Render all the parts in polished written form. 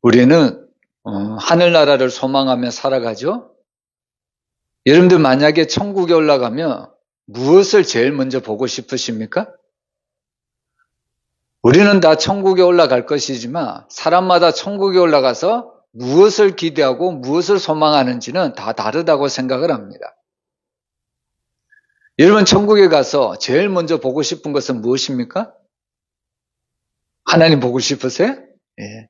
우리는 하늘나라를 소망하며 살아가죠. 여러분들 만약에 천국에 올라가면 무엇을 제일 먼저 보고 싶으십니까? 우리는 다 천국에 올라갈 것이지만 사람마다 천국에 올라가서 무엇을 기대하고 무엇을 소망하는지는 다 다르다고 생각을 합니다. 여러분 천국에 가서 제일 먼저 보고 싶은 것은 무엇입니까? 하나님 보고 싶으세요? 예.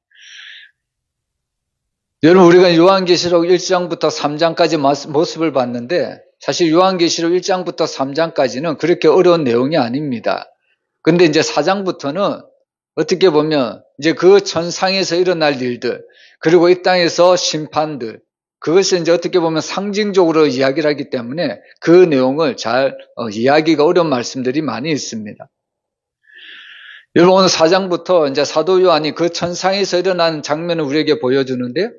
여러분 우리가 요한계시록 1장부터 3장까지 모습을 봤는데 사실 요한계시록 1장부터 3장까지는 그렇게 어려운 내용이 아닙니다. 근데 이제 4장부터는 어떻게 보면 이제 그 천상에서 일어날 일들 그리고 이 땅에서 심판들 그것을 이제 어떻게 보면 상징적으로 이야기를 하기 때문에 그 내용을 잘 이해하기가 어려운 말씀들이 많이 있습니다. 여러분 오늘 4장부터 이제 사도 요한이 그 천상에서 일어나는 장면을 우리에게 보여주는데요.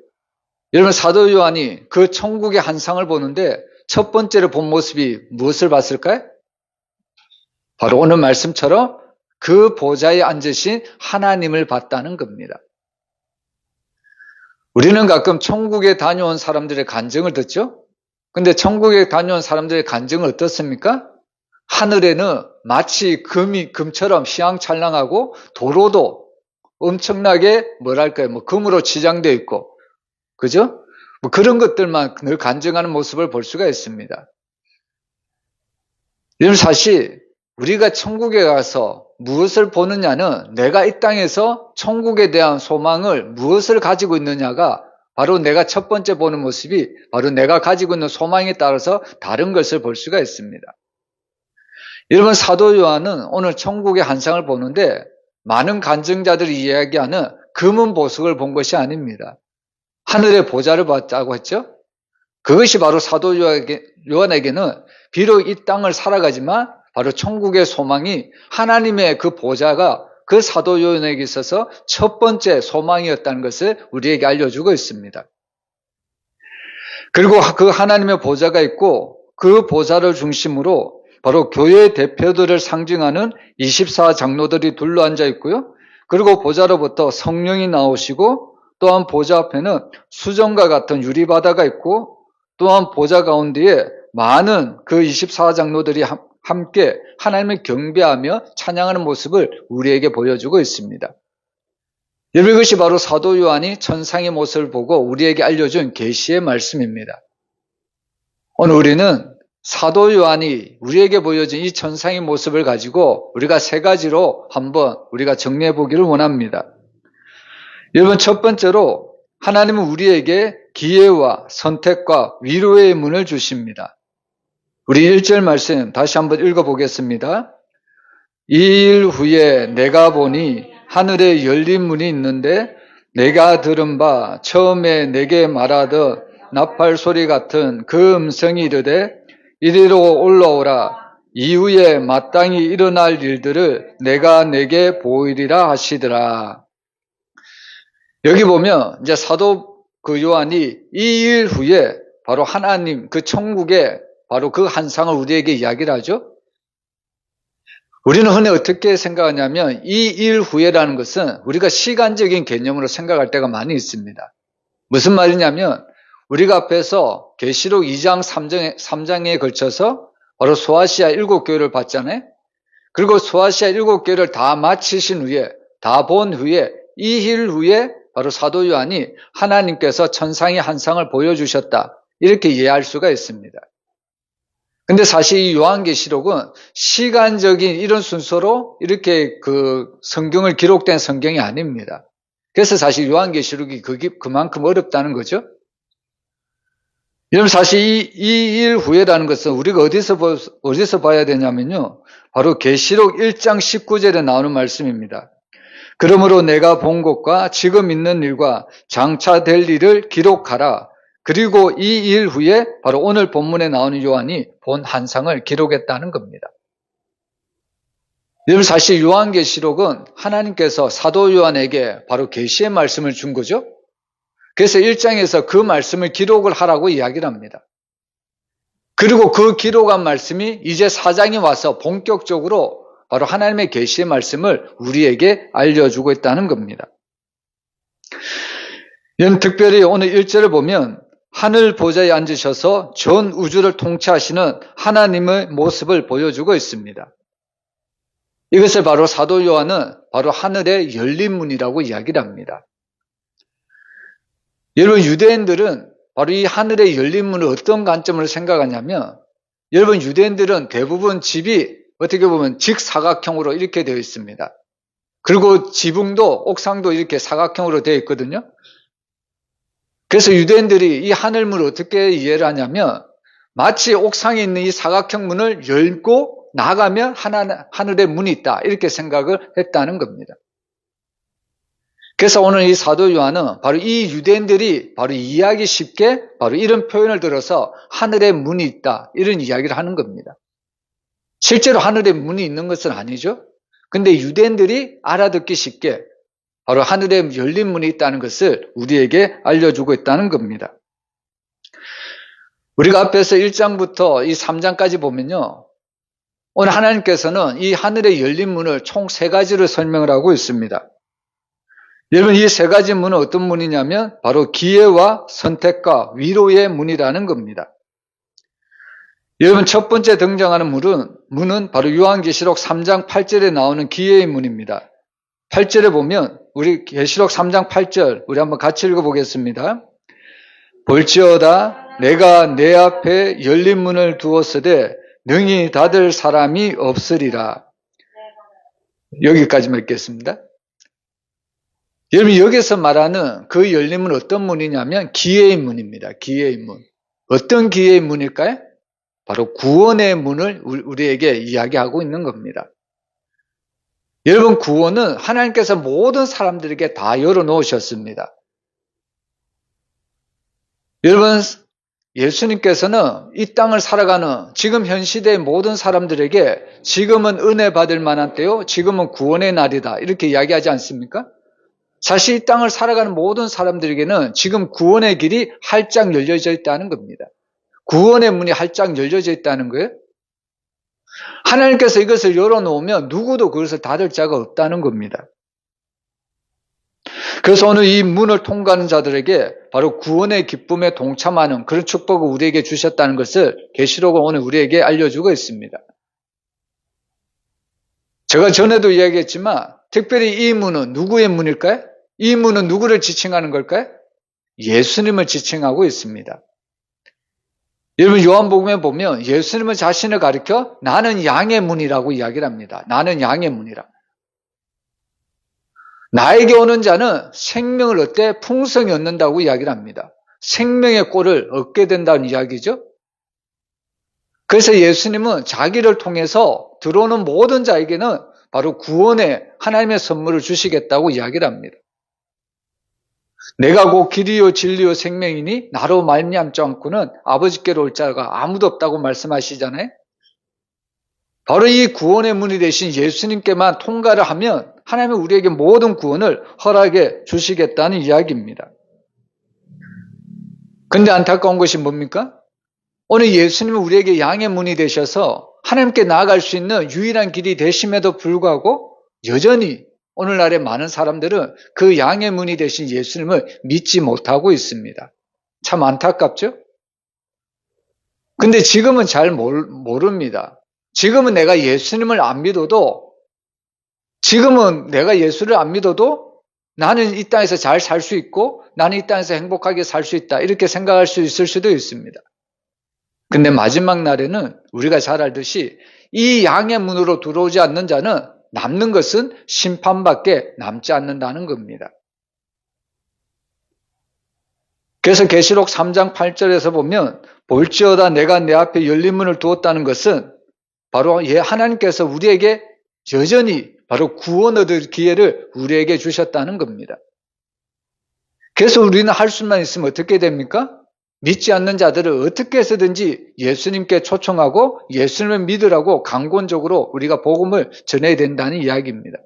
여러분 사도 요한이 그 천국의 한상을 보는데 첫 번째로 본 모습이 무엇을 봤을까요? 바로 오늘 말씀처럼 그 보좌에 앉으신 하나님을 봤다는 겁니다. 우리는 가끔 천국에 다녀온 사람들의 간증을 듣죠? 근데 천국에 다녀온 사람들의 간증은 어떻습니까? 하늘에는 마치 금처럼 휘황찬란하고 도로도 엄청나게 금으로 치장되어 있고 그죠? 그런 것들만 늘 간증하는 모습을 볼 수가 있습니다. 여러분 사실 우리가 천국에 가서 무엇을 보느냐는 내가 이 땅에서 천국에 대한 소망을 무엇을 가지고 있느냐가 바로 내가 첫 번째 보는 모습이 바로 내가 가지고 있는 소망에 따라서 다른 것을 볼 수가 있습니다. 여러분 사도 요한은 오늘 천국의 한상을 보는데 많은 간증자들이 이야기하는 금은 보석을 본 것이 아닙니다. 하늘의 보좌를 봤다고 했죠. 그것이 바로 사도 요한에게는 비록 이 땅을 살아가지만 바로 천국의 소망이 하나님의 그 보좌가 그 사도 요한에게 있어서 첫 번째 소망이었다는 것을 우리에게 알려주고 있습니다. 그리고 그 하나님의 보좌가 있고 그 보좌를 중심으로 바로 교회의 대표들을 상징하는 24장로들이 둘러앉아 있고요. 그리고 보좌로부터 성령이 나오시고 또한 보좌 앞에는 수정과 같은 유리바다가 있고 또한 보좌 가운데에 많은 그 24장로들이 함께 하나님을 경배하며 찬양하는 모습을 우리에게 보여주고 있습니다. 여러분 이것이 바로 사도 요한이 천상의 모습을 보고 우리에게 알려준 계시의 말씀입니다. 오늘 우리는 사도 요한이 우리에게 보여준 이 천상의 모습을 가지고 우리가 세 가지로 한번 우리가 정리해 보기를 원합니다. 여러분 첫 번째로 하나님은 우리에게 기회와 선택과 위로의 문을 주십니다. 우리 1절 말씀 다시 한번 읽어보겠습니다. 이 일 후에 내가 보니 하늘에 열린 문이 있는데 내가 들은 바 처음에 내게 말하던 나팔 소리 같은 그 음성이 이르되 이리로 올라오라. 이후에 마땅히 일어날 일들을 내가 내게 보이리라 하시더라. 여기 보면 이제 사도 요한이 이 일 후에 바로 하나님 그 천국의 바로 그 한상을 우리에게 이야기를 하죠. 우리는 흔히 어떻게 생각하냐면 이 일 후에라는 것은 우리가 시간적인 개념으로 생각할 때가 많이 있습니다. 무슨 말이냐면 우리가 앞에서 계시록 2장 3장에 걸쳐서 바로 소아시아 7교회를 봤잖아요. 그리고 소아시아 7교회를 다 마치신 후에 다 본 후에 이 일 후에 바로 사도 요한이 하나님께서 천상의 한상을 보여주셨다. 이렇게 이해할 수가 있습니다. 근데 사실 이 요한계시록은 시간적인 이런 순서로 이렇게 그 성경을 기록된 성경이 아닙니다. 그래서 사실 요한계시록이 그만큼 어렵다는 거죠. 여러분 사실 이 일 후에라는 것은 우리가 어디서 봐야 되냐면요. 바로 계시록 1장 19절에 나오는 말씀입니다. 그러므로 내가 본 것과 지금 있는 일과 장차 될 일을 기록하라. 그리고 이 일 후에 바로 오늘 본문에 나오는 요한이 본 한상을 기록했다는 겁니다. 여러분 사실 요한계시록은 하나님께서 사도 요한에게 바로 계시의 말씀을 준 거죠. 그래서 1장에서 그 말씀을 기록을 하라고 이야기를 합니다. 그리고 그 기록한 말씀이 이제 4장에 와서 본격적으로 바로 하나님의 계시의 말씀을 우리에게 알려주고 있다는 겁니다. 특별히 오늘 1절을 보면 하늘 보좌에 앉으셔서 전 우주를 통치하시는 하나님의 모습을 보여주고 있습니다. 이것을 바로 사도 요한은 바로 하늘의 열린 문이라고 이야기를 합니다. 여러분, 유대인들은 바로 이 하늘의 열린 문을 어떤 관점으로 생각하냐면, 여러분, 유대인들은 대부분 집이 어떻게 보면 직사각형으로 이렇게 되어 있습니다. 그리고 지붕도 옥상도 이렇게 사각형으로 되어 있거든요. 그래서 유대인들이 이 하늘문을 어떻게 이해를 하냐면, 마치 옥상에 있는 이 사각형 문을 열고 나가면 하늘의 문이 있다, 이렇게 생각을 했다는 겁니다. 그래서 오늘 이 사도 요한은 바로 이 유대인들이 바로 이해하기 쉽게 바로 이런 표현을 들어서 하늘의 문이 있다, 이런 이야기를 하는 겁니다. 실제로 하늘의 문이 있는 것은 아니죠. 근데 유대인들이 알아듣기 쉽게 바로 하늘에 열린 문이 있다는 것을 우리에게 알려주고 있다는 겁니다. 우리가 앞에서 1장부터 이 3장까지 보면요, 오늘 하나님께서는 이 하늘의 열린 문을 총 3가지로 설명을 하고 있습니다. 여러분, 이 3가지 문은 어떤 문이냐면 바로 기회와 선택과 위로의 문이라는 겁니다. 여러분, 첫 번째 등장하는 문은 바로 요한계시록 3장 8절에 나오는 기회의 문입니다. 8절에 보면 우리 계시록 3장 8절 우리 한번 같이 읽어보겠습니다. 볼지어다 내가 내 앞에 열린 문을 두었으되 능히 닫을 사람이 없으리라. 여기까지만 읽겠습니다. 여러분, 여기서 말하는 그 열린 문은 어떤 문이냐면 기회의 문입니다. 기회의 문. 어떤 기회의 문일까요? 바로 구원의 문을 우리에게 이야기하고 있는 겁니다. 여러분, 구원은 하나님께서 모든 사람들에게 다 열어놓으셨습니다. 여러분, 예수님께서는 이 땅을 살아가는 지금 현 시대의 모든 사람들에게 지금은 은혜 받을 만한 때요, 지금은 구원의 날이다, 이렇게 이야기하지 않습니까? 사실 이 땅을 살아가는 모든 사람들에게는 지금 구원의 길이 활짝 열려져 있다는 겁니다. 구원의 문이 활짝 열려져 있다는 거예요. 하나님께서 이것을 열어놓으면 누구도 그것을 닫을 자가 없다는 겁니다. 그래서 오늘 이 문을 통과하는 자들에게 바로 구원의 기쁨에 동참하는 그런 축복을 우리에게 주셨다는 것을 계시록은 오늘 우리에게 알려주고 있습니다. 제가 전에도 이야기했지만 특별히 이 문은 누구의 문일까요? 이 문은 누구를 지칭하는 걸까요? 예수님을 지칭하고 있습니다. 여러분, 요한복음에 보면 예수님은 자신을 가리켜 나는 양의 문이라고 이야기를 합니다. 나는 양의 문이라. 나에게 오는 자는 생명을 얻되 풍성히 얻는다고 이야기를 합니다. 생명의 꼴을 얻게 된다는 이야기죠. 그래서 예수님은 자기를 통해서 들어오는 모든 자에게는 바로 구원의 하나님의 선물을 주시겠다고 이야기를 합니다. 내가 곧 길이요 진리요 생명이니 나로 말미암지 않고는 아버지께로 올 자가 아무도 없다고 말씀하시잖아요. 바로 이 구원의 문이 되신 예수님께만 통과를 하면 하나님은 우리에게 모든 구원을 허락해 주시겠다는 이야기입니다. 근데 안타까운 것이 뭡니까? 오늘 예수님은 우리에게 양의 문이 되셔서 하나님께 나아갈 수 있는 유일한 길이 되심에도 불구하고 여전히 오늘날의 많은 사람들은 그 양의 문이 되신 예수님을 믿지 못하고 있습니다. 참 안타깝죠? 근데 지금은 잘 모릅니다. 지금은 내가 예수님을 안 믿어도, 지금은 내가 예수를 안 믿어도 나는 이 땅에서 잘 살 수 있고 나는 이 땅에서 행복하게 살 수 있다, 이렇게 생각할 수 있을 수도 있습니다. 근데 마지막 날에는 우리가 잘 알듯이 이 양의 문으로 들어오지 않는 자는 남는 것은 심판밖에 남지 않는다는 겁니다. 그래서 계시록 3장 8절에서 보면 볼지어다 내가 내 앞에 열린 문을 두었다는 것은 바로 하나님께서 우리에게 여전히 바로 구원 얻을 기회를 우리에게 주셨다는 겁니다. 그래서 우리는 할 수만 있으면 어떻게 됩니까? 믿지 않는 자들을 어떻게 해서든지 예수님께 초청하고 예수님을 믿으라고 강권적으로 우리가 복음을 전해야 된다는 이야기입니다.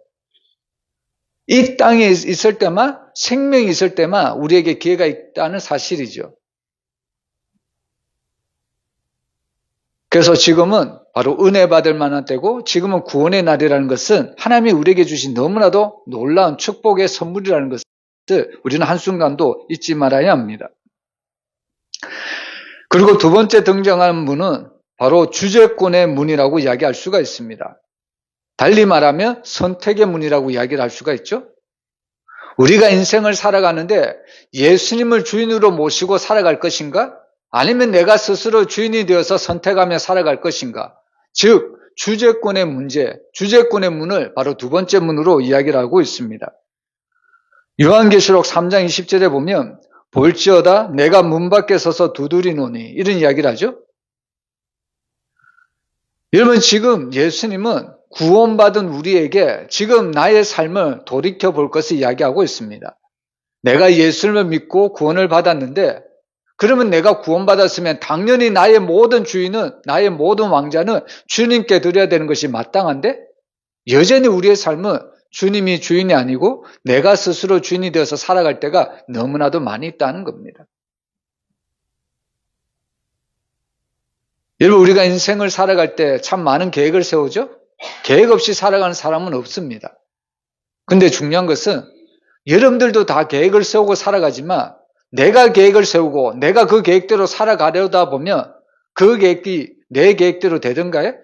이 땅에 있을 때만, 생명이 있을 때만 우리에게 기회가 있다는 사실이죠. 그래서 지금은 바로 은혜 받을 만한 때고 지금은 구원의 날이라는 것은 하나님이 우리에게 주신 너무나도 놀라운 축복의 선물이라는 것을 우리는 한순간도 잊지 말아야 합니다. 그리고 두 번째 등장하는 문은 바로 주제권의 문이라고 이야기할 수가 있습니다. 달리 말하면 선택의 문이라고 이야기를 할 수가 있죠. 우리가 인생을 살아가는데 예수님을 주인으로 모시고 살아갈 것인가? 아니면 내가 스스로 주인이 되어서 선택하며 살아갈 것인가? 즉 주제권의 문제, 주제권의 문을 바로 두 번째 문으로 이야기를 하고 있습니다. 요한계시록 3장 20절에 보면 볼지어다 내가 문 밖에 서서 두드리노니 이런 이야기를 하죠. 여러분 지금 예수님은 구원받은 우리에게 지금 나의 삶을 돌이켜볼 것을 이야기하고 있습니다. 내가 예수님을 믿고 구원을 받았는데 그러면 내가 구원받았으면 당연히 나의 모든 주인은 나의 모든 왕자는 주님께 드려야 되는 것이 마땅한데 여전히 우리의 삶은 주님이 주인이 아니고 내가 스스로 주인이 되어서 살아갈 때가 너무나도 많이 있다는 겁니다. 여러분 우리가 인생을 살아갈 때 참 많은 계획을 세우죠? 계획 없이 살아가는 사람은 없습니다. 근데 중요한 것은 여러분들도 다 계획을 세우고 살아가지만 내가 계획을 세우고 내가 그 계획대로 살아가려다 보면 그 계획이 내 계획대로 되던가요?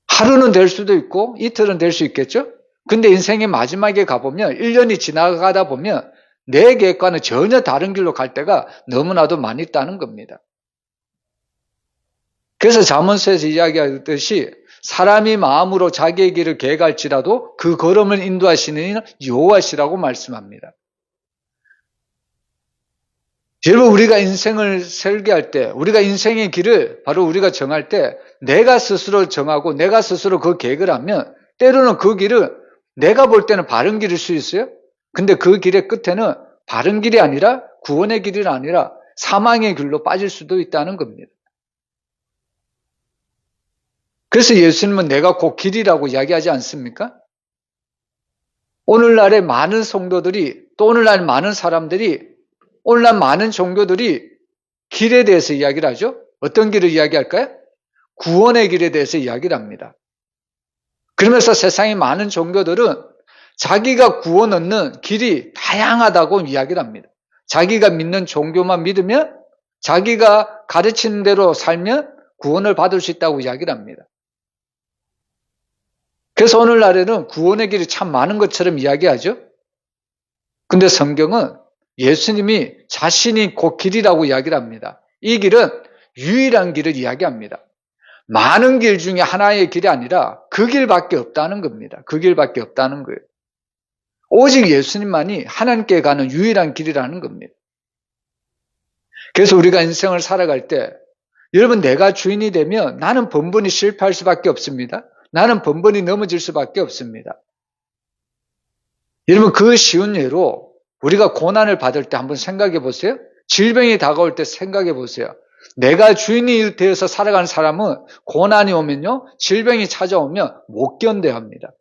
하루는 될 수도 있고 이틀은 될 수 있겠죠? 근데 인생의 마지막에 가보면 1년이 지나가다 보면 내 계획과는 전혀 다른 길로 갈 때가 너무나도 많이 있다는 겁니다. 그래서 잠언서에서 이야기하듯이 사람이 마음으로 자기의 길을 계획할지라도 그 걸음을 인도하시는 이는 여호와시라고 말씀합니다. 여러분 우리가 인생을 설계할 때 우리가 인생의 길을 바로 우리가 정할 때 내가 스스로 정하고 내가 스스로 그 계획을 하면 때로는 그 길은 내가 볼 때는 바른 길일 수 있어요. 근데 그 길의 끝에는 바른 길이 아니라 구원의 길이 아니라 사망의 길로 빠질 수도 있다는 겁니다. 그래서 예수님은 내가 곧 길이라고 이야기하지 않습니까? 오늘날의 많은 성도들이 또 오늘날 많은 사람들이 오늘날 많은 종교들이 길에 대해서 이야기를 하죠. 어떤 길을 이야기할까요? 구원의 길에 대해서 이야기를 합니다. 그러면서 세상의 많은 종교들은 자기가 구원 얻는 길이 다양하다고 이야기를 합니다. 자기가 믿는 종교만 믿으면 자기가 가르치는 대로 살면 구원을 받을 수 있다고 이야기를 합니다. 그래서 오늘날에는 구원의 길이 참 많은 것처럼 이야기하죠. 근데 성경은 예수님이 자신이 곧 길이라고 이야기를 합니다. 이 길은 유일한 길을 이야기합니다. 많은 길 중에 하나의 길이 아니라 그 길밖에 없다는 겁니다. 그 길밖에 없다는 거예요. 오직 예수님만이 하나님께 가는 유일한 길이라는 겁니다. 그래서 우리가 인생을 살아갈 때 여러분 내가 주인이 되면 나는 번번이 실패할 수밖에 없습니다. 나는 번번이 넘어질 수밖에 없습니다. 여러분 그 쉬운 예로 우리가 고난을 받을 때 한번 생각해 보세요. 질병이 다가올 때 생각해 보세요. 내가 주인이 되어서 살아가는 사람은 고난이 오면요, 질병이 찾아오면 못 견뎌야 합니다.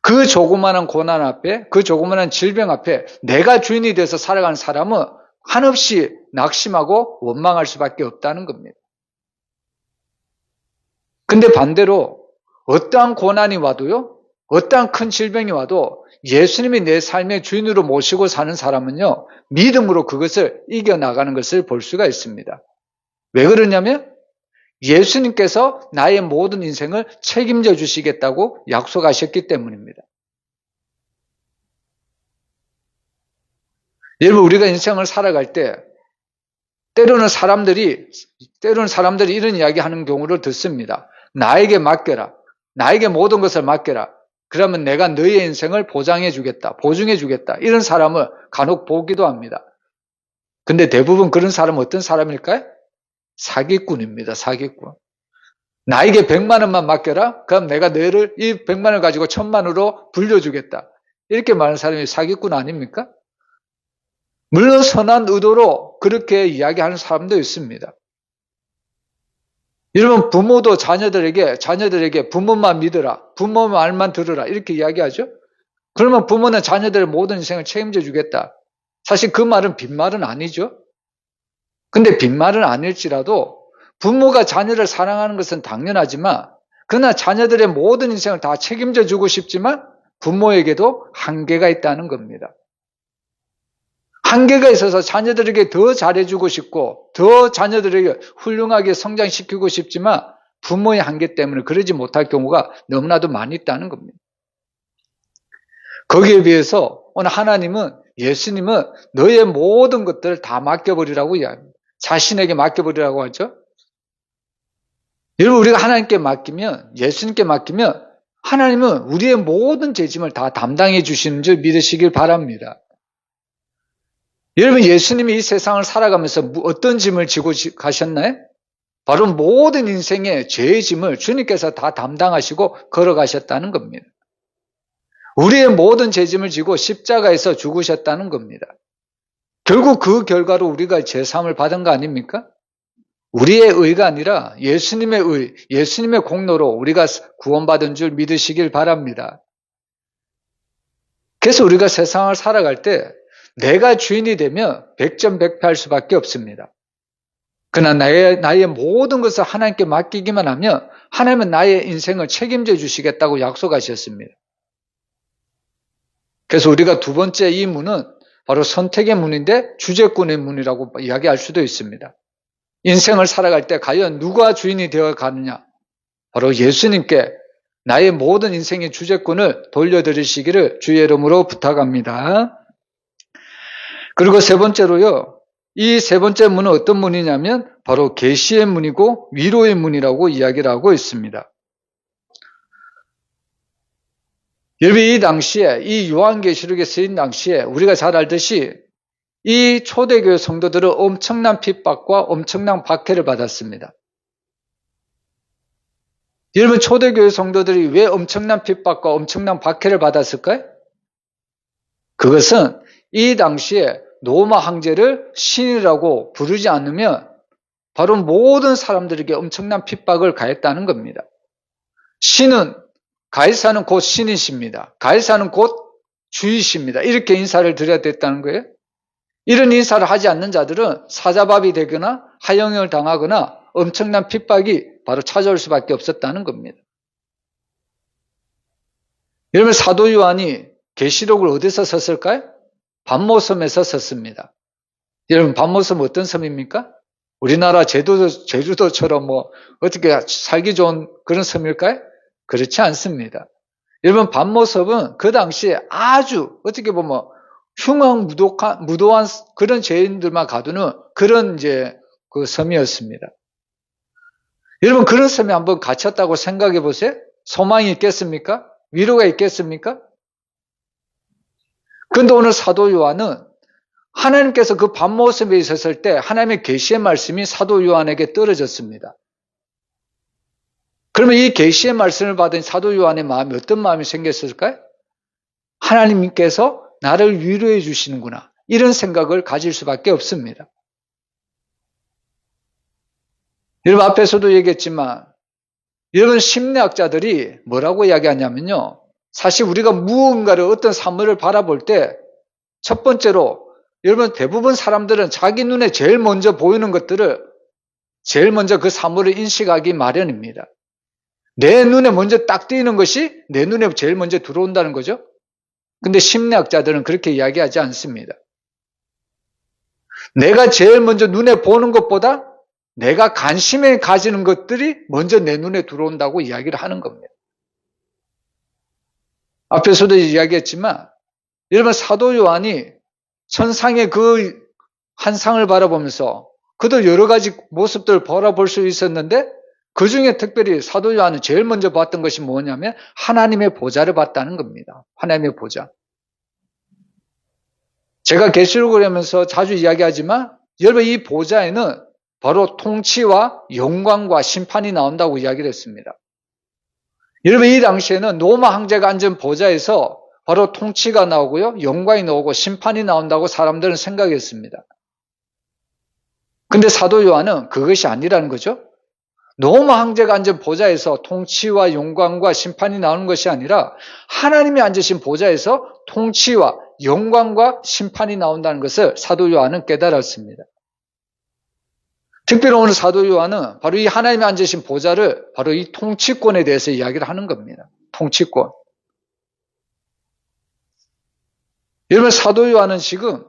그 조그마한 고난 앞에, 그 조그마한 질병 앞에 내가 주인이 되어서 살아가는 사람은 한없이 낙심하고 원망할 수밖에 없다는 겁니다. 근데 반대로 어떠한 고난이 와도요, 어떠한 큰 질병이 와도 예수님이 내 삶의 주인으로 모시고 사는 사람은요, 믿음으로 그것을 이겨나가는 것을 볼 수가 있습니다. 왜 그러냐면 예수님께서 나의 모든 인생을 책임져 주시겠다고 약속하셨기 때문입니다. 여러분 우리가 인생을 살아갈 때 때로는 사람들이 이런 이야기 하는 경우를 듣습니다. 나에게 맡겨라. 나에게 모든 것을 맡겨라. 그러면 내가 너의 인생을 보장해 주겠다. 보증해 주겠다. 이런 사람을 간혹 보기도 합니다. 근데 대부분 그런 사람은 어떤 사람일까요? 사기꾼입니다. 사기꾼. 나에게 100만 원만 맡겨라. 그럼 내가 너를 이 100만 원을 가지고 1000만 원으로 불려주겠다. 이렇게 말하는 사람이 사기꾼 아닙니까? 물론 선한 의도로 그렇게 이야기하는 사람도 있습니다. 여러분 부모도 자녀들에게 부모만 믿어라. 부모 말만 들으라. 이렇게 이야기하죠. 그러면 부모는 자녀들의 모든 인생을 책임져 주겠다. 사실 그 말은 빈말은 아니죠. 근데 빈말은 아닐지라도 부모가 자녀를 사랑하는 것은 당연하지만 그러나 자녀들의 모든 인생을 다 책임져 주고 싶지만 부모에게도 한계가 있다는 겁니다. 한계가 있어서 자녀들에게 더 잘해주고 싶고 더 자녀들에게 훌륭하게 성장시키고 싶지만 부모의 한계 때문에 그러지 못할 경우가 너무나도 많이 있다는 겁니다. 거기에 비해서 오늘 하나님은, 예수님은 너의 모든 것들을 다 맡겨버리라고 이야기합니다. 자신에게 맡겨버리라고 하죠. 여러분, 우리가 하나님께 맡기면, 예수님께 맡기면 하나님은 우리의 모든 죄짐을 다 담당해 주시는 줄 믿으시길 바랍니다. 여러분, 예수님이 이 세상을 살아가면서 어떤 짐을 지고 가셨나요? 바로 모든 인생의 죄의 짐을 주님께서 다 담당하시고 걸어가셨다는 겁니다. 우리의 모든 죄짐을 지고 십자가에서 죽으셨다는 겁니다. 결국 그 결과로 우리가 죄사함을 받은 거 아닙니까? 우리의 의가 아니라 예수님의 의, 예수님의 공로로 우리가 구원받은 줄 믿으시길 바랍니다. 그래서 우리가 세상을 살아갈 때 내가 주인이 되면 백전백패할 수밖에 없습니다. 그러나 나의 모든 것을 하나님께 맡기기만 하면 하나님은 나의 인생을 책임져 주시겠다고 약속하셨습니다. 그래서 우리가 두 번째 이 문은 바로 선택의 문인데 주제권의 문이라고 이야기할 수도 있습니다. 인생을 살아갈 때 과연 누가 주인이 되어 가느냐? 바로 예수님께 나의 모든 인생의 주제권을 돌려드리시기를 주의 이름으로 부탁합니다. 그리고 세 번째로요. 이 세 번째 문은 어떤 문이냐면 바로 계시의 문이고 위로의 문이라고 이야기를 하고 있습니다. 여러분, 이 당시에, 이 요한계시록에 쓰인 당시에 우리가 잘 알듯이 이 초대교회 성도들은 엄청난 핍박과 엄청난 박해를 받았습니다. 여러분, 초대교회 성도들이 왜 엄청난 핍박과 엄청난 박해를 받았을까요? 그것은 이 당시에 로마 황제를 신이라고 부르지 않으면 바로 모든 사람들에게 엄청난 핍박을 가했다는 겁니다. 신은, 가이사는 곧 신이십니다. 가이사는 곧 주이십니다. 이렇게 인사를 드려야 됐다는 거예요. 이런 인사를 하지 않는 자들은 사자밥이 되거나 하형을 당하거나 엄청난 핍박이 바로 찾아올 수밖에 없었다는 겁니다. 여러분, 사도 요한이 계시록을 어디서 썼을까요? 반모섬에서 썼습니다. 여러분, 반모섬 어떤 섬입니까? 우리나라 제주도처럼 어떻게 살기 좋은 그런 섬일까요? 그렇지 않습니다. 여러분, 반모섬은 그 당시에 아주 어떻게 보면 흉악무도한 그런 죄인들만 가두는 그런 그 섬이었습니다. 여러분, 그런 섬에 한번 갇혔다고 생각해 보세요. 소망이 있겠습니까? 위로가 있겠습니까? 그런데 오늘 사도 요한은 하나님께서 그 반모섬에 있었을 때 하나님의 계시의 말씀이 사도 요한에게 떨어졌습니다. 그러면 이 계시의 말씀을 받은 사도 요한의 마음이 어떤 마음이 생겼을까요? 하나님께서 나를 위로해 주시는구나, 이런 생각을 가질 수밖에 없습니다. 여러분, 앞에서도 얘기했지만 여러분, 심리학자들이 뭐라고 이야기하냐면요, 사실 우리가 무언가를, 어떤 사물을 바라볼 때 첫 번째로, 여러분, 대부분 사람들은 자기 눈에 제일 먼저 보이는 것들을 제일 먼저 그 사물을 인식하기 마련입니다. 내 눈에 먼저 딱 띄는 것이 내 눈에 제일 먼저 들어온다는 거죠. 근데 심리학자들은 그렇게 이야기하지 않습니다. 내가 제일 먼저 눈에 보는 것보다 내가 관심에 가지는 것들이 먼저 내 눈에 들어온다고 이야기를 하는 겁니다. 앞에서도 이야기했지만 여러분, 사도 요한이 천상의 그 한 상을 바라보면서 그도 여러 가지 모습들을 바라볼 수 있었는데 그 중에 특별히 사도 요한은 제일 먼저 봤던 것이 뭐냐면 하나님의 보좌를 봤다는 겁니다. 하나님의 보좌. 제가 계시록을 하면서 자주 이야기하지만 여러분, 이 보좌에는 바로 통치와 영광과 심판이 나온다고 이야기를 했습니다. 여러분, 이 당시에는 로마 황제가 앉은 보좌에서 바로 통치가 나오고요, 영광이 나오고 심판이 나온다고 사람들은 생각했습니다. 근데 사도 요한은 그것이 아니라는 거죠. 로마 황제가 앉은 보좌에서 통치와 영광과 심판이 나오는 것이 아니라 하나님이 앉으신 보좌에서 통치와 영광과 심판이 나온다는 것을 사도 요한은 깨달았습니다. 특별히 오늘 사도 요한은 바로 이 하나님이 앉으신 보좌를 바로 이 통치권에 대해서 이야기를 하는 겁니다. 통치권. 여러분, 사도 요한은 지금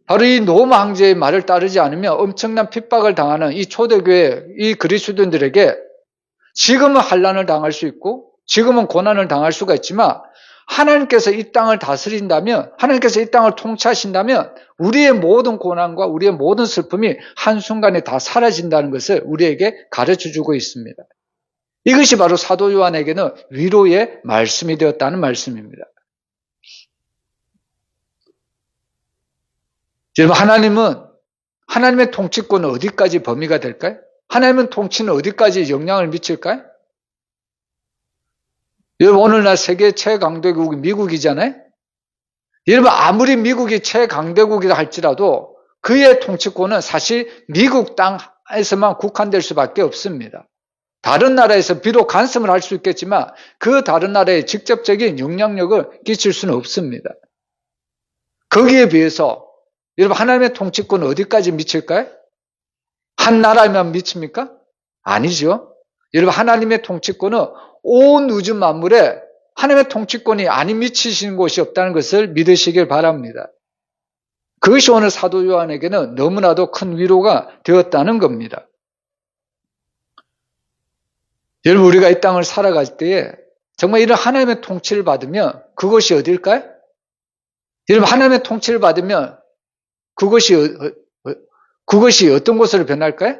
바로 이 로마 황제의 말을 따르지 않으면 엄청난 핍박을 당하는 이 초대교회, 이 그리스도인들에게 지금은 환난을 당할 수 있고 지금은 고난을 당할 수가 있지만 하나님께서 이 땅을 다스린다면, 하나님께서 이 땅을 통치하신다면 우리의 모든 고난과 우리의 모든 슬픔이 한순간에 다 사라진다는 것을 우리에게 가르쳐주고 있습니다. 이것이 바로 사도 요한에게는 위로의 말씀이 되었다는 말씀입니다. 여러분, 하나님의 통치권은 어디까지 범위가 될까요? 하나님의 통치는 어디까지 영향을 미칠까요? 여러분, 오늘날 세계 최강대국이 미국이잖아요? 여러분, 아무리 미국이 최강대국이라 할지라도 그의 통치권은 사실 미국 땅에서만 국한될 수밖에 없습니다. 다른 나라에서 비록 간섭을 할 수 있겠지만 그 다른 나라에 직접적인 영향력을 끼칠 수는 없습니다. 거기에 비해서 여러분, 하나님의 통치권은 어디까지 미칠까요? 한 나라에만 미칩니까? 아니죠. 여러분, 하나님의 통치권은 온 우주 만물에 하나님의 통치권이 안 미치시는 곳이 없다는 것을 믿으시길 바랍니다. 그것이 오늘 사도 요한에게는 너무나도 큰 위로가 되었다는 겁니다. 여러분, 우리가 이 땅을 살아갈 때에 정말 이런 하나님의 통치를 받으면 그것이 어딜까요? 여러분, 하나님의 통치를 받으면 그것이 어떤 곳으로 변할까요?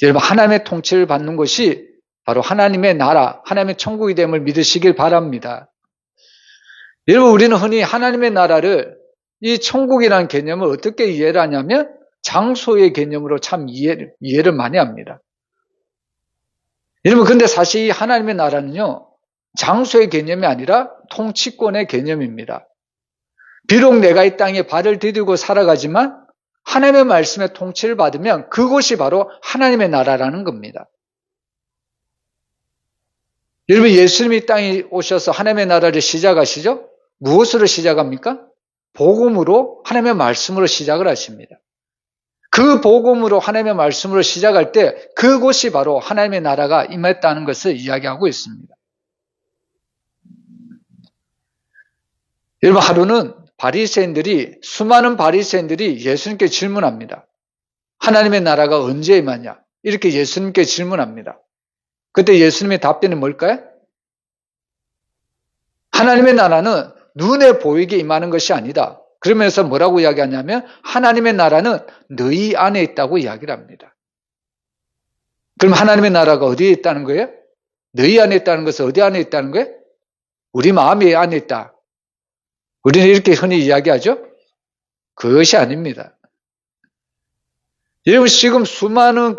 여러분, 하나님의 통치를 받는 것이 바로 하나님의 나라, 하나님의 천국이 됨을 믿으시길 바랍니다. 여러분, 우리는 흔히 하나님의 나라를, 이 천국이라는 개념을 어떻게 이해를 하냐면 장소의 개념으로 참 이해를 많이 합니다. 여러분, 근데 사실 이 하나님의 나라는요, 장소의 개념이 아니라 통치권의 개념입니다. 비록 내가 이 땅에 발을 디디고 살아가지만 하나님의 말씀의 통치를 받으면 그곳이 바로 하나님의 나라라는 겁니다. 여러분, 예수님이 이 땅에 오셔서 하나님의 나라를 시작하시죠? 무엇으로 시작합니까? 복음으로, 하나님의 말씀으로 시작을 하십니다. 그 복음으로, 하나님의 말씀으로 시작할 때 그곳이 바로 하나님의 나라가 임했다는 것을 이야기하고 있습니다. 여러분, 하루는 수많은 바리새인들이 예수님께 질문합니다. 하나님의 나라가 언제 임하냐? 이렇게 예수님께 질문합니다. 그때 예수님의 답변은 뭘까요? 하나님의 나라는 눈에 보이게 임하는 것이 아니다. 그러면서 뭐라고 이야기하냐면 하나님의 나라는 너희 안에 있다고 이야기를 합니다. 그럼 하나님의 나라가 어디에 있다는 거예요? 너희 안에 있다는 것은 어디 안에 있다는 거예요? 우리 마음 안에 있다. 우리는 이렇게 흔히 이야기하죠? 그것이 아닙니다. 여러분, 지금 수많은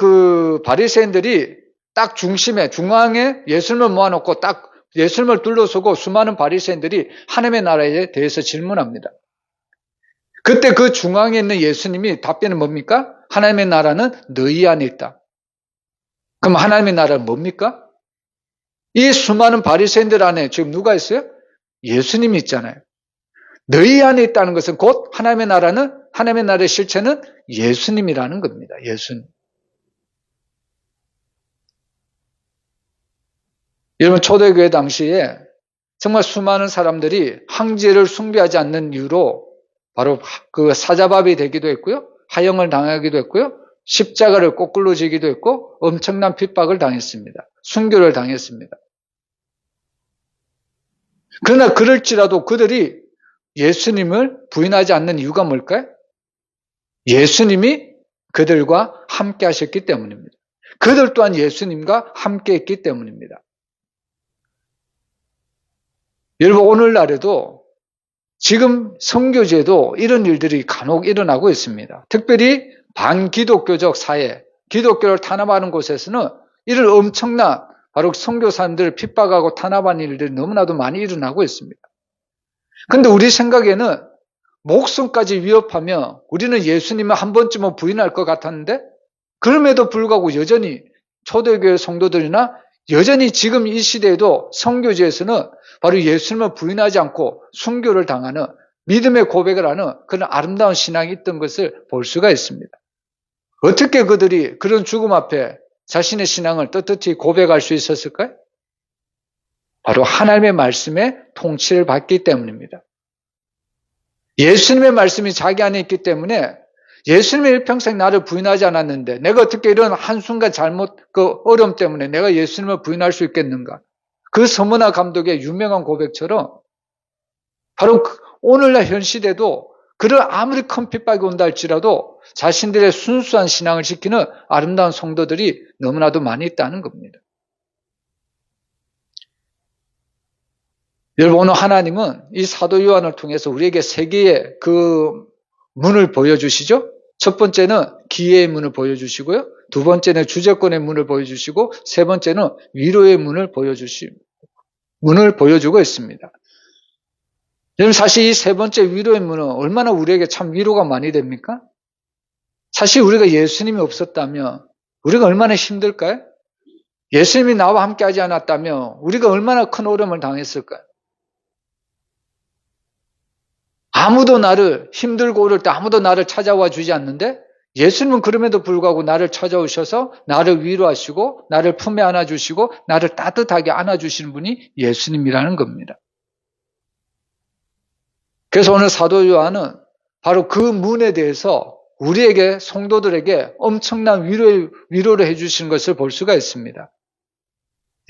바리새인들이 딱 중앙에 예수님을 모아놓고 딱 예수님을 둘러서고 수많은 바리새인들이 하나님의 나라에 대해서 질문합니다. 그때 그 중앙에 있는 예수님이 답변은 뭡니까? 하나님의 나라는 너희 안에 있다. 그럼 하나님의 나라는 뭡니까? 이 수많은 바리새인들 안에 지금 누가 있어요? 예수님이 있잖아요. 너희 안에 있다는 것은 곧 하나님의 나라의 실체는 예수님이라는 겁니다. 예수님. 여러분, 초대교회 당시에 정말 수많은 사람들이 황제를 숭배하지 않는 이유로 바로 그 사자밥이 되기도 했고요. 하형을 당하기도 했고요. 십자가를 거꾸로 지기도 했고 엄청난 핍박을 당했습니다. 순교를 당했습니다. 그러나 그럴지라도 그들이 예수님을 부인하지 않는 이유가 뭘까요? 예수님이 그들과 함께 하셨기 때문입니다. 그들 또한 예수님과 함께 했기 때문입니다. 여러분, 오늘날에도 지금 선교제도 이런 일들이 간혹 일어나고 있습니다. 특별히 반기독교적 사회, 기독교를 탄압하는 곳에서는 이런 엄청난 바로 선교사님들을 핍박하고 탄압하는 일들이 너무나도 많이 일어나고 있습니다. 그런데 우리 생각에는 목숨까지 위협하며 우리는 예수님을 한 번쯤은 부인할 것 같았는데 그럼에도 불구하고 여전히 초대교회 성도들이나 여전히 지금 이 시대에도 선교지에서는 바로 예수님을 부인하지 않고 순교를 당하는 믿음의 고백을 하는 그런 아름다운 신앙이 있던 것을 볼 수가 있습니다. 어떻게 그들이 그런 죽음 앞에 자신의 신앙을 떳떳이 고백할 수 있었을까요? 바로 하나님의 말씀에 통치를 받기 때문입니다. 예수님의 말씀이 자기 안에 있기 때문에 예수님이 일평생 나를 부인하지 않았는데 내가 어떻게 이런 한순간 그 어려움 때문에 내가 예수님을 부인할 수 있겠는가? 그 서문화 감독의 유명한 고백처럼 바로 오늘날 현 시대도 그를 아무리 큰 핍박이 온다 할지라도 자신들의 순수한 신앙을 지키는 아름다운 성도들이 너무나도 많이 있다는 겁니다. 여러분, 오늘 하나님은 이 사도 요한을 통해서 우리에게 세 개의 그 문을 보여주시죠. 첫 번째는 기회의 문을 보여주시고요. 두 번째는 주제권의 문을 보여주시고, 세 번째는 위로의 문을 보여주고 있습니다. 여러분, 사실 이 세 번째 위로의 문은 얼마나 우리에게 참 위로가 많이 됩니까? 사실 우리가 예수님이 없었다면 우리가 얼마나 힘들까요? 예수님이 나와 함께 하지 않았다면 우리가 얼마나 큰 어려움을 당했을까요? 아무도 나를 힘들고 어려울 때 아무도 나를 찾아와 주지 않는데 예수님은 그럼에도 불구하고 나를 찾아오셔서 나를 위로하시고 나를 품에 안아주시고 나를 따뜻하게 안아주시는 분이 예수님이라는 겁니다. 그래서 오늘 사도 요한은 바로 그 문에 대해서 우리에게 성도들에게 엄청난 위로를 해주시는 것을 볼 수가 있습니다.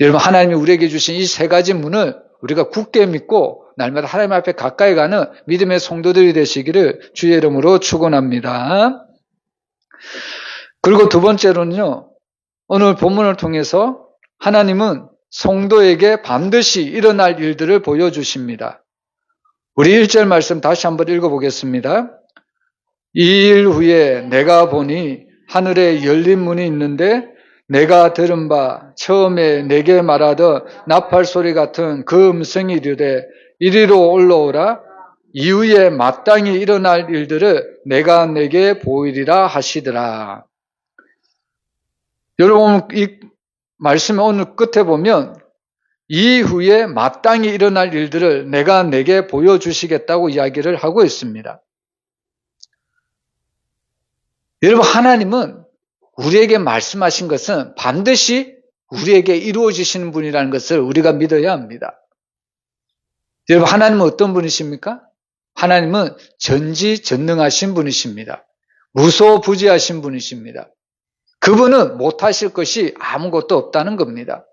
여러분, 하나님이 우리에게 주신 이 세 가지 문을 우리가 굳게 믿고 날마다 하나님 앞에 가까이 가는 믿음의 성도들이 되시기를 주의 이름으로 축원합니다. 그리고 두 번째로는요, 오늘 본문을 통해서 하나님은 성도에게 반드시 일어날 일들을 보여주십니다. 우리 1절 말씀 다시 한번 읽어보겠습니다. 이 일 후에 내가 보니 하늘에 열린 문이 있는데 내가 들은 바 처음에 내게 말하던 나팔 소리 같은 그 음성이 이르되 이리로 올라오라. 이후에 마땅히 일어날 일들을 내가 내게 보이리라 하시더라. 여러분, 이 말씀 오늘 끝에 보면 이후에 마땅히 일어날 일들을 내가 내게 보여주시겠다고 이야기를 하고 있습니다. 여러분, 하나님은 우리에게 말씀하신 것은 반드시 우리에게 이루어지시는 분이라는 것을 우리가 믿어야 합니다. 여러분, 하나님은 어떤 분이십니까? 하나님은 전지전능하신 분이십니다. 무소부지하신 분이십니다. 그분은 못하실 것이 아무것도 없다는 겁니다.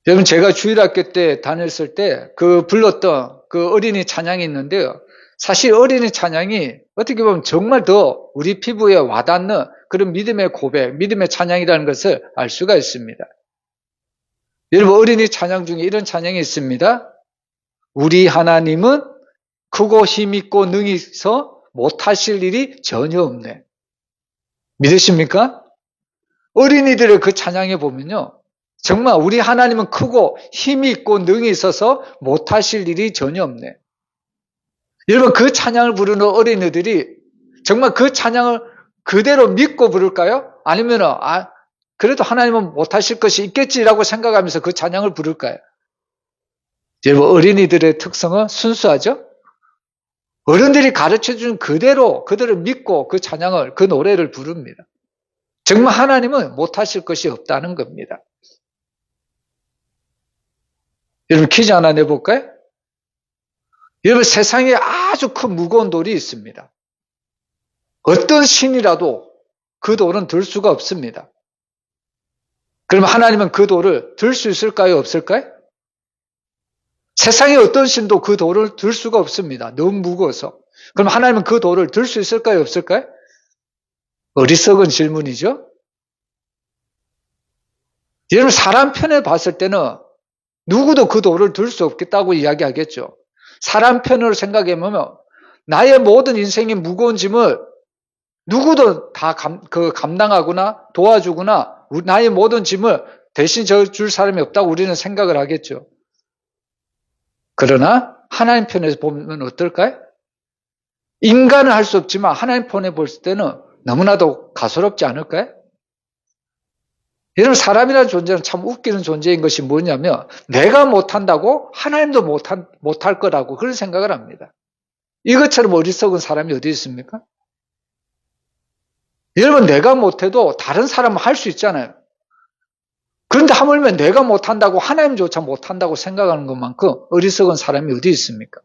여러분, 제가 주일학교 때 다녔을 때 불렀던 그 어린이 찬양이 있는데요. 사실 어린이 찬양이 어떻게 보면 정말 더 우리 피부에 와닿는 그런 믿음의 고백, 믿음의 찬양이라는 것을 알 수가 있습니다. 여러분, 어린이 찬양 중에 이런 찬양이 있습니다. 우리 하나님은 크고 힘있고 능히 있어 못하실 일이 전혀 없네. 믿으십니까? 어린이들의 그 찬양에 보면요, 정말 우리 하나님은 크고 힘이 있고 능이 있어서 못하실 일이 전혀 없네. 여러분, 그 찬양을 부르는 어린이들이 정말 그 찬양을 그대로 믿고 부를까요? 아니면 그래도 하나님은 못하실 것이 있겠지라고 생각하면서 그 찬양을 부를까요? 여러분, 어린이들의 특성은 순수하죠? 어른들이 가르쳐준 그대로 믿고 그 찬양을, 그 노래를 부릅니다. 정말 하나님은 못하실 것이 없다는 겁니다. 여러분, 퀴즈 하나 내볼까요? 여러분, 세상에 아주 큰 무거운 돌이 있습니다. 어떤 신이라도 그 돌은 들 수가 없습니다. 그럼 하나님은 그 돌을 들 수 있을까요? 없을까요? 세상에 어떤 신도 그 돌을 들 수가 없습니다. 너무 무거워서. 그럼 하나님은 그 돌을 들 수 있을까요? 없을까요? 어리석은 질문이죠. 여러분, 사람 편에 봤을 때는 누구도 그 돌을 들 수 없겠다고 이야기하겠죠. 사람 편으로 생각해보면 나의 모든 인생의 무거운 짐을 누구도 다 감당하거나 도와주거나 나의 모든 짐을 대신 줄 사람이 없다고 우리는 생각을 하겠죠. 그러나 하나님 편에서 보면 어떨까요? 인간은 할 수 없지만 하나님 편에 볼 때는 너무나도 가소롭지 않을까요? 여러분, 사람이라는 존재는 참 웃기는 존재인 것이 뭐냐면 내가 못한다고 하나님도 못할 거라고 그런 생각을 합니다. 이것처럼 어리석은 사람이 어디 있습니까? 여러분, 내가 못해도 다른 사람은 할 수 있잖아요. 그런데 하물며 내가 못한다고 하나님조차 못한다고 생각하는 것만큼 어리석은 사람이 어디 있습니까?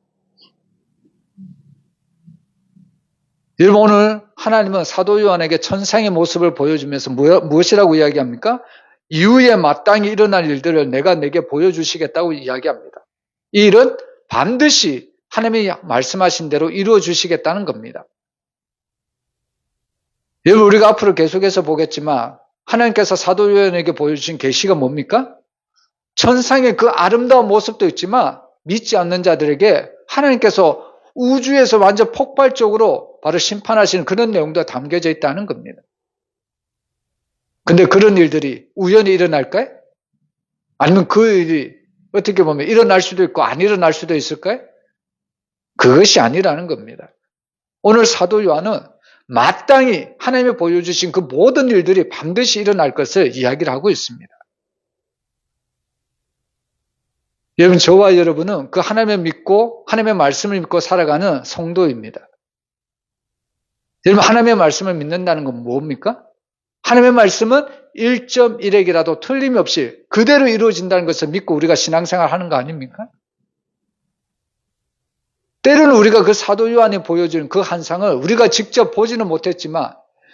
여러분, 오늘 하나님은 사도 요한에게 천상의 모습을 보여주면서 무엇이라고 이야기합니까? 이후에 마땅히 일어날 일들을 내가 내게 보여주시겠다고 이야기합니다. 이 일은 반드시 하나님이 말씀하신 대로 이루어 주시겠다는 겁니다. 여러분, 우리가 앞으로 계속해서 보겠지만 하나님께서 사도 요한에게 보여주신 계시가 뭡니까? 천상의 그 아름다운 모습도 있지만 믿지 않는 자들에게 하나님께서 우주에서 완전 폭발적으로 바로 심판하시는 그런 내용도 담겨져 있다는 겁니다. 근데 그런 일들이 우연히 일어날까요? 아니면 그 일이 어떻게 보면 일어날 수도 있고 안 일어날 수도 있을까요? 그것이 아니라는 겁니다. 오늘 사도 요한은 마땅히 하나님이 보여주신 그 모든 일들이 반드시 일어날 것을 이야기를 하고 있습니다. 여러분, 저와 여러분은 그 하나님을 믿고 하나님의 말씀을 믿고 살아가는 성도입니다. 여러분, 하나님의 말씀을 믿는다는 건 뭡니까? 하나님의 말씀은 1.1핵이라도 틀림없이 그대로 이루어진다는 것을 믿고 우리가 신앙생활 하는 거 아닙니까? 때로는 우리가 그 사도 요한이 보여준 그 환상을 우리가 직접 보지는 못했지만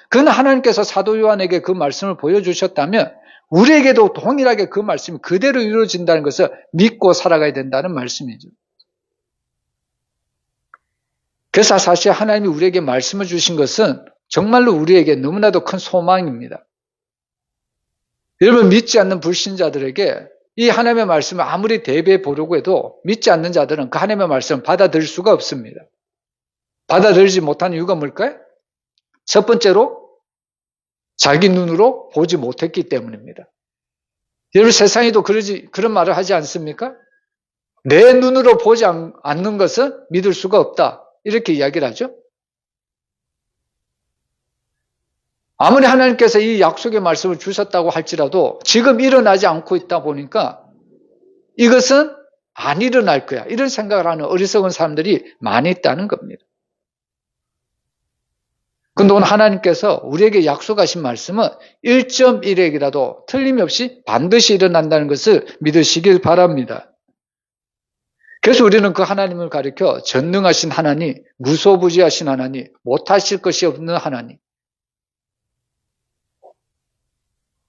그는 하나님께서 사도 요한에게 그 말씀을 보여주셨다면 우리에게도 동일하게 그 말씀이 그대로 이루어진다는 것을 믿고 살아가야 된다는 말씀이죠. 그래서 사실 하나님이 우리에게 말씀을 주신 것은 정말로 우리에게 너무나도 큰 소망입니다. 여러분, 믿지 않는 불신자들에게 이 하나님의 말씀을 아무리 대비해 보려고 해도 믿지 않는 자들은 그 하나님의 말씀을 받아들일 수가 없습니다. 받아들이지 못하는 이유가 뭘까요? 첫 번째로 자기 눈으로 보지 못했기 때문입니다. 여러분, 세상에도 그런 말을 하지 않습니까? 내 눈으로 보지 않는 것은 믿을 수가 없다. 이렇게 이야기를 하죠. 아무리 하나님께서 이 약속의 말씀을 주셨다고 할지라도 지금 일어나지 않고 있다 보니까 이것은 안 일어날 거야. 이런 생각을 하는 어리석은 사람들이 많이 있다는 겁니다. 근데 오늘 하나님께서 우리에게 약속하신 말씀은 1.1핵이라도 틀림없이 반드시 일어난다는 것을 믿으시길 바랍니다. 그래서 우리는 그 하나님을 가리켜 전능하신 하나님, 무소부지하신 하나님, 못하실 것이 없는 하나님.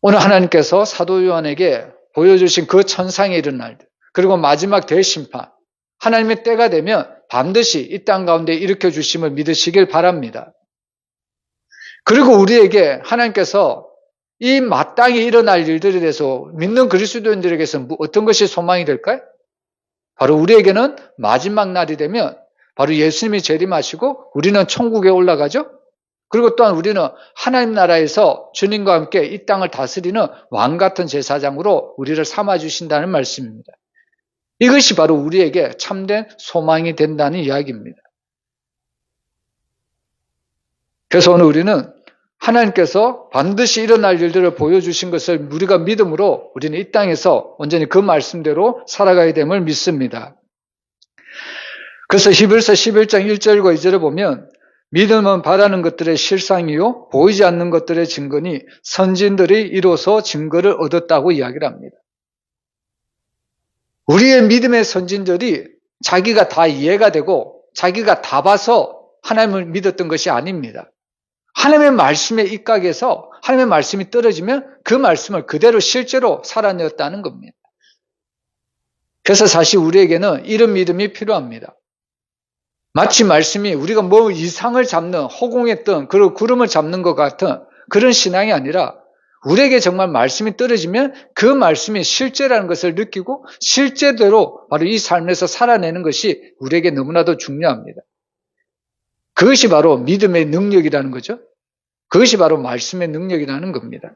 오늘 하나님께서 사도 요한에게 보여주신 그 천상에 일어날 때, 그리고 마지막 대심판, 하나님의 때가 되면 반드시 이 땅 가운데 일으켜 주심을 믿으시길 바랍니다. 그리고 우리에게 하나님께서 이 마땅히 일어날 일들에 대해서 믿는 그리스도인들에게서 어떤 것이 소망이 될까요? 바로 우리에게는 마지막 날이 되면 바로 예수님이 재림하시고 우리는 천국에 올라가죠. 그리고 또한 우리는 하나님 나라에서 주님과 함께 이 땅을 다스리는 왕 같은 제사장으로 우리를 삼아주신다는 말씀입니다. 이것이 바로 우리에게 참된 소망이 된다는 이야기입니다. 그래서 오늘 우리는 하나님께서 반드시 일어날 일들을 보여주신 것을 우리가 믿음으로 우리는 이 땅에서 온전히 그 말씀대로 살아가야 됨을 믿습니다. 그래서 히브리서 11장 1절과 2절을 보면 믿음은 바라는 것들의 실상이요 보이지 않는 것들의 증거니 선진들이 이로써 증거를 얻었다고 이야기를 합니다. 우리의 믿음의 선진들이 자기가 다 이해가 되고 자기가 다 봐서 하나님을 믿었던 것이 아닙니다. 하나님의 말씀에 입각해서 하나님의 말씀이 떨어지면 그 말씀을 그대로 실제로 살아내었다는 겁니다. 그래서 사실 우리에게는 이런 믿음이 필요합니다. 마치 말씀이 우리가 뭐 이상을 잡는 허공에 뜬 그리고 구름을 잡는 것 같은 그런 신앙이 아니라 우리에게 정말 말씀이 떨어지면 그 말씀이 실제라는 것을 느끼고 실제대로 바로 이 삶에서 살아내는 것이 우리에게 너무나도 중요합니다. 그것이 바로 믿음의 능력이라는 거죠. 그것이 바로 말씀의 능력이라는 겁니다.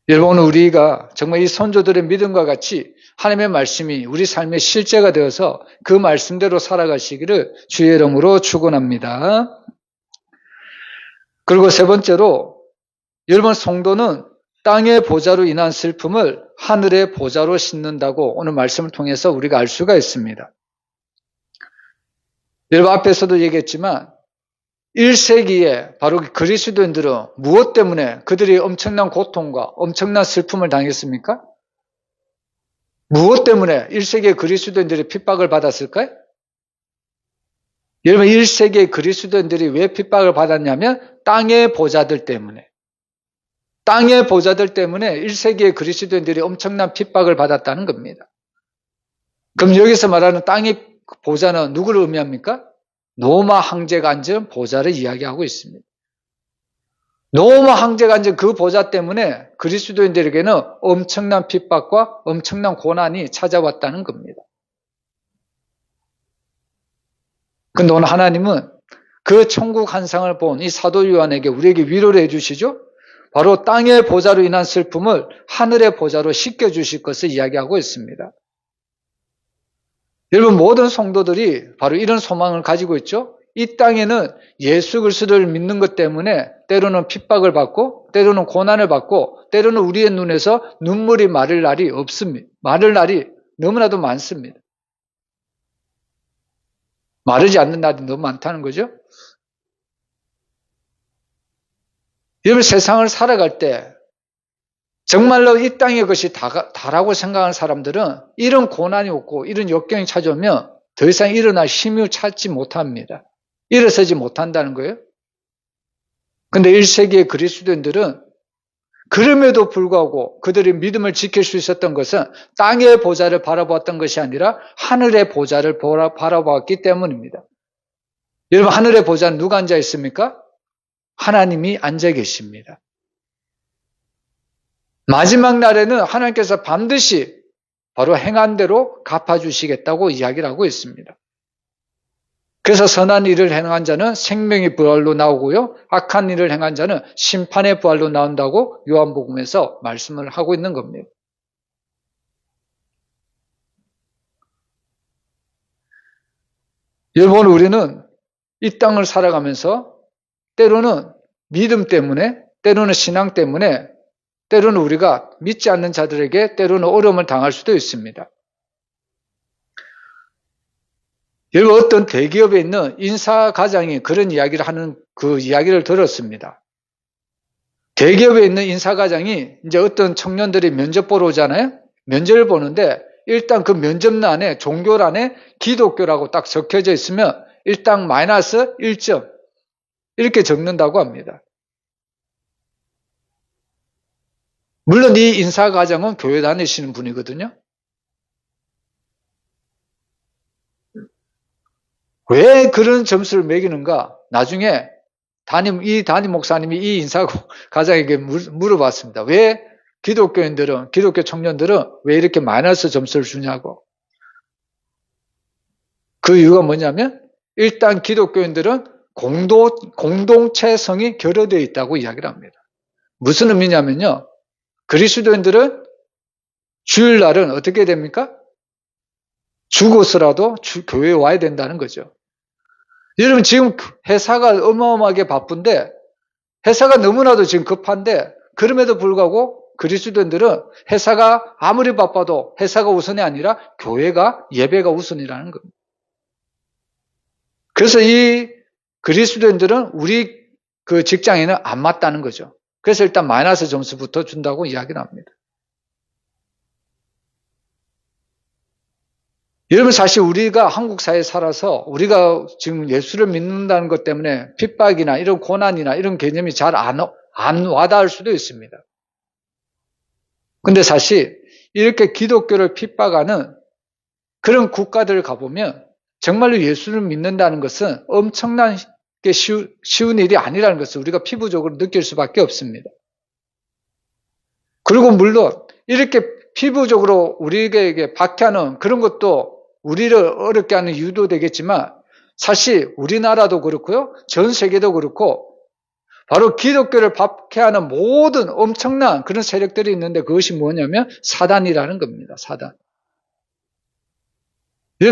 여러분, 오늘 우리가 정말 이 선조들의 믿음과 같이 하나님의 말씀이 우리 삶의 실제가 되어서 그 말씀대로 살아가시기를 주의 이름으로 축원합니다. 그리고 세 번째로 여러분, 성도는 땅의 보좌로 인한 슬픔을 하늘의 보좌로 싣는다고 오늘 말씀을 통해서 우리가 알 수가 있습니다. 여러분, 앞에서도 얘기했지만 1세기에 바로 그리스도인들은 무엇 때문에 그들이 엄청난 고통과 엄청난 슬픔을 당했습니까? 무엇 때문에 1세기의 그리스도인들이 핍박을 받았을까요? 여러분 1세기의 그리스도인들이 왜 핍박을 받았냐면 땅의 보좌들 때문에. 땅의 보좌들 때문에 1세기의 그리스도인들이 엄청난 핍박을 받았다는 겁니다. 그럼 여기서 말하는 땅의 보좌는 누구를 의미합니까? 로마 황제가 앉은 보좌를 이야기하고 있습니다. 로마 황제가 앉은 그 보좌 때문에 그리스도인들에게는 엄청난 핍박과 엄청난 고난이 찾아왔다는 겁니다. 근데 오늘 하나님은 그 천국 환상을 본 이 사도 요한에게 우리에게 위로를 해주시죠. 바로 땅의 보좌로 인한 슬픔을 하늘의 보좌로 씻겨주실 것을 이야기하고 있습니다. 여러분 모든 성도들이 바로 이런 소망을 가지고 있죠. 이 땅에는 예수 그리스도를 믿는 것 때문에 때로는 핍박을 받고 때로는 고난을 받고 때로는 우리의 눈에서 눈물이 마를 날이 없습니다. 마를 날이 너무나도 많습니다. 마르지 않는 날이 너무 많다는 거죠. 여러분 세상을 살아갈 때 정말로 이 땅의 것이 다라고 생각하는 사람들은 이런 고난이 없고 이런 역경이 찾아오면 더 이상 일어날 힘을 찾지 못합니다. 일어서지 못한다는 거예요. 근데 1세기의 그리스도인들은 그럼에도 불구하고 그들이 믿음을 지킬 수 있었던 것은 땅의 보좌를 바라보았던 것이 아니라 하늘의 보좌를 바라보았기 때문입니다. 여러분 하늘의 보좌는 누가 앉아 있습니까? 하나님이 앉아 계십니다. 마지막 날에는 하나님께서 반드시 바로 행한 대로 갚아주시겠다고 이야기를 하고 있습니다. 그래서 선한 일을 행한 자는 생명의 부활로 나오고요. 악한 일을 행한 자는 심판의 부활로 나온다고 요한복음에서 말씀을 하고 있는 겁니다. 여러분 우리는 이 땅을 살아가면서 때로는 믿음 때문에 때로는 신앙 때문에 때로는 우리가 믿지 않는 자들에게 때로는 어려움을 당할 수도 있습니다. 여러분 어떤 대기업에 있는 인사과장이 그런 이야기를 하는 그 이야기를 들었습니다. 대기업에 있는 인사과장이 이제 어떤 청년들이 면접 보러 오잖아요. 면접을 보는데 일단 그 면접란에 종교란에 기독교라고 딱 적혀져 있으면 일단 마이너스 1점 이렇게 적는다고 합니다. 물론 이 인사과장은 교회 다니시는 분이거든요. 왜 그런 점수를 매기는가? 나중에 이 담임 목사님이 이 인사과장에게 물어봤습니다. 왜 기독교 청년들은 왜 이렇게 마이너스 점수를 주냐고. 그 이유가 뭐냐면 일단 기독교인들은 공동체성이 결여되어 있다고 이야기를 합니다. 무슨 의미냐면요. 그리스도인들은 주일날은 어떻게 됩니까? 죽어서라도 교회에 와야 된다는 거죠. 여러분 지금 회사가 어마어마하게 바쁜데 회사가 너무나도 지금 급한데 그럼에도 불구하고 그리스도인들은 회사가 아무리 바빠도 회사가 우선이 아니라 교회가 예배가 우선이라는 겁니다. 그래서 이 그리스도인들은 우리 그 직장에는 안 맞다는 거죠. 그래서 일단 마이너스 점수부터 준다고 이야기를 합니다. 여러분 사실 우리가 한국 사회에 살아서 우리가 지금 예수를 믿는다는 것 때문에 핍박이나 이런 고난이나 이런 개념이 잘 안 와닿을 수도 있습니다. 근데 사실 이렇게 기독교를 핍박하는 그런 국가들을 가보면 정말로 예수를 믿는다는 것은 엄청나게 쉬운 일이 아니라는 것을 우리가 피부적으로 느낄 수밖에 없습니다. 그리고 물론 이렇게 피부적으로 우리에게 박해하는 그런 것도 우리를 어렵게 하는 이유도 되겠지만 사실 우리나라도 그렇고요. 전 세계도 그렇고 바로 기독교를 박해하는 모든 엄청난 그런 세력들이 있는데 그것이 뭐냐면 사단이라는 겁니다. 사단.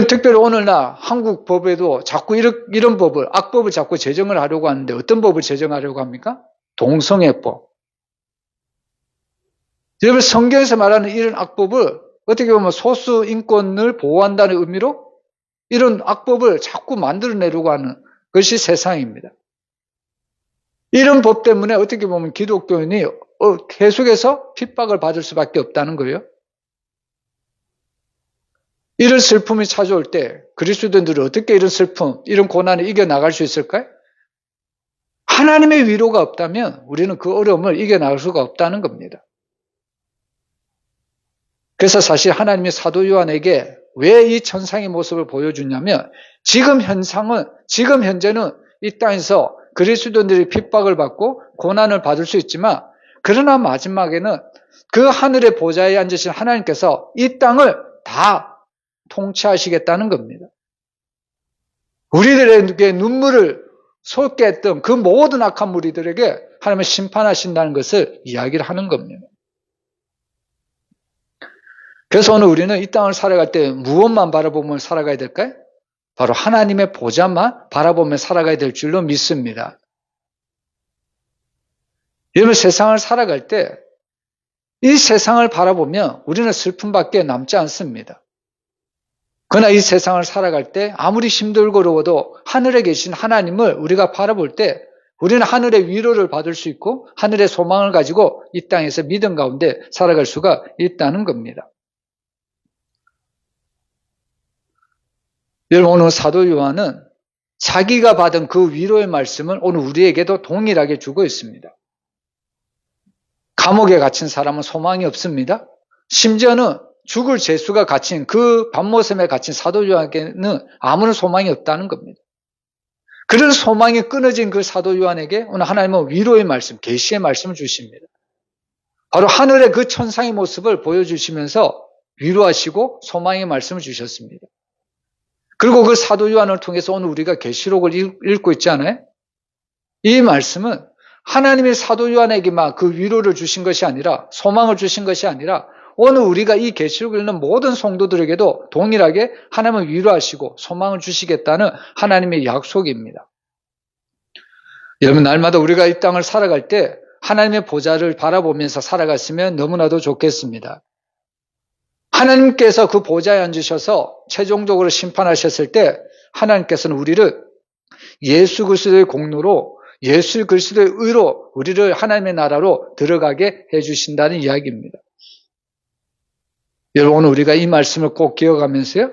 특별히 오늘날 한국 법에도 자꾸 이런 법을 악법을 자꾸 제정을 하려고 하는데 어떤 법을 제정하려고 합니까? 동성애법. 여러분 성경에서 말하는 이런 악법을 어떻게 보면 소수 인권을 보호한다는 의미로 이런 악법을 자꾸 만들어내려고 하는 것이 세상입니다. 이런 법 때문에 어떻게 보면 기독교인이 계속해서 핍박을 받을 수밖에 없다는 거예요. 이런 슬픔이 찾아올 때 그리스도인들이 어떻게 이런 슬픔, 이런 고난을 이겨나갈 수 있을까요? 하나님의 위로가 없다면 우리는 그 어려움을 이겨나갈 수가 없다는 겁니다. 그래서 사실 하나님이 사도 요한에게 왜 이 천상의 모습을 보여주냐면 지금 현재는 이 땅에서 그리스도인들이 핍박을 받고 고난을 받을 수 있지만 그러나 마지막에는 그 하늘의 보좌에 앉으신 하나님께서 이 땅을 다 통치하시겠다는 겁니다. 우리들에게 눈물을 솟게 했던 그 모든 악한 무리들에게 하나님은 심판하신다는 것을 이야기를 하는 겁니다. 그래서 오늘 우리는 이 땅을 살아갈 때 무엇만 바라보면 살아가야 될까요? 바로 하나님의 보좌만 바라보며 살아가야 될 줄로 믿습니다. 여러분, 세상을 살아갈 때 이 세상을 바라보면 우리는 슬픔밖에 남지 않습니다. 그러나 이 세상을 살아갈 때 아무리 힘들고 어려워도 하늘에 계신 하나님을 우리가 바라볼 때 우리는 하늘의 위로를 받을 수 있고 하늘의 소망을 가지고 이 땅에서 믿음 가운데 살아갈 수가 있다는 겁니다. 여러분, 오늘 사도 요한은 자기가 받은 그 위로의 말씀을 오늘 우리에게도 동일하게 주고 있습니다. 감옥에 갇힌 사람은 소망이 없습니다. 심지어는 죽을 재수가 갇힌 그 밤모섬에 갇힌 사도 요한에게는 아무런 소망이 없다는 겁니다. 그런 소망이 끊어진 그 사도 요한에게 오늘 하나님은 위로의 말씀, 계시의 말씀을 주십니다. 바로 하늘의 그 천상의 모습을 보여주시면서 위로하시고 소망의 말씀을 주셨습니다. 그리고 그 사도 요한을 통해서 오늘 우리가 계시록을 읽고 있지 않아요? 이 말씀은 하나님이 사도 요한에게만 그 위로를 주신 것이 아니라 소망을 주신 것이 아니라 오늘 우리가 이 계시록을 읽는 모든 성도들에게도 동일하게 하나님을 위로하시고 소망을 주시겠다는 하나님의 약속입니다. 여러분, 날마다 우리가 이 땅을 살아갈 때 하나님의 보좌를 바라보면서 살아갔으면 너무나도 좋겠습니다. 하나님께서 그 보좌에 앉으셔서 최종적으로 심판하셨을 때 하나님께서는 우리를 예수 그리스도의 공로로 예수 그리스도의 의로 우리를 하나님의 나라로 들어가게 해주신다는 이야기입니다. 여러분, 오늘 우리가 이 말씀을 꼭 기억하면서요,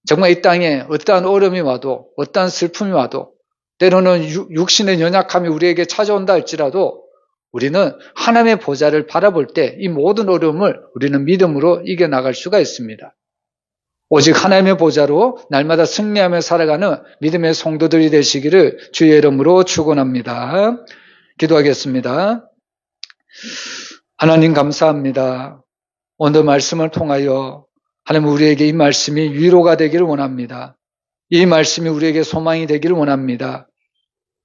정말 이 땅에 어떠한 어려움이 와도 어떠한 슬픔이 와도 때로는 육신의 연약함이 우리에게 찾아온다 할지라도 우리는 하나님의 보좌를 바라볼 때 이 모든 어려움을 우리는 믿음으로 이겨나갈 수가 있습니다. 오직 하나님의 보좌로 날마다 승리하며 살아가는 믿음의 성도들이 되시기를 주의 이름으로 축원합니다. 기도하겠습니다. 하나님, 감사합니다. 오늘 말씀을 통하여 하나님, 우리에게 이 말씀이 위로가 되기를 원합니다. 이 말씀이 우리에게 소망이 되기를 원합니다.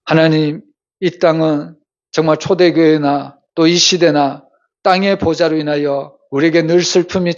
하나님, 이 땅은 정말 초대교회나 또 이 시대나 땅의 보좌로 인하여 우리에게 늘 슬픔이